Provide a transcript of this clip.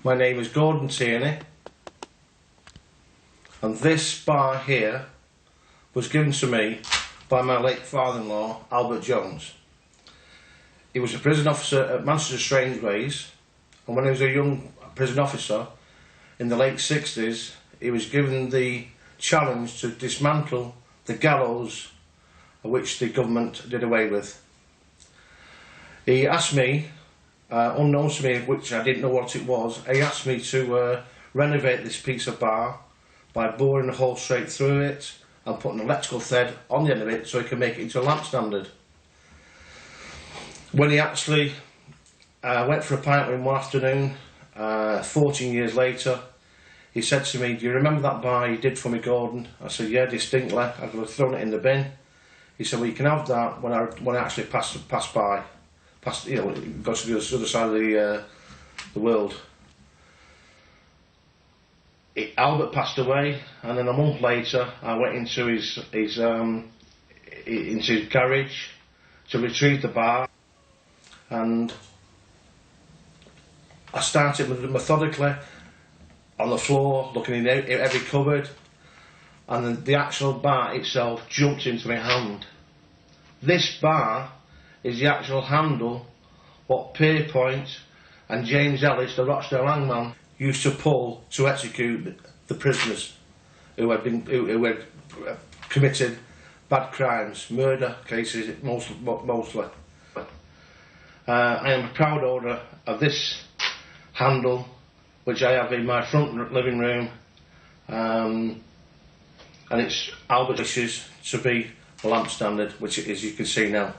My name is Gordon Tierney, and this bar here was given to me by my late father-in-law, Albert Jones. He was a prison officer at Manchester Strangeways, and when he was a young prison officer in the late 60s, he was given the challenge to dismantle the gallows, which the government did away with. He asked me, unknown to me, which I didn't know what it was, he asked me to renovate this piece of bar by boring a hole straight through it and putting an electrical thread on the end of it so he could make it into a lamp standard. When he actually went for a pint with him one afternoon, 14 years later, he said to me, "Do you remember that bar you did for me, Gordon?" I said, "Yeah, distinctly. I could have thrown it in the bin." He said, "Well, you can have that when I actually pass by, you know, got to the other side of the world." Albert passed away, and then a month later, I went into his garage to retrieve the bar, and I started methodically on the floor, looking in every cupboard, and then the actual bar itself jumped into my hand. This bar is the actual handle what Pierpoint and James Ellis, the Rochdale hangman, used to pull to execute the prisoners who had committed bad crimes, murder cases mostly. I am a proud owner of this handle, which I have in my front living room, and it's Albert wishes to be a lamp standard, which it is, you can see now.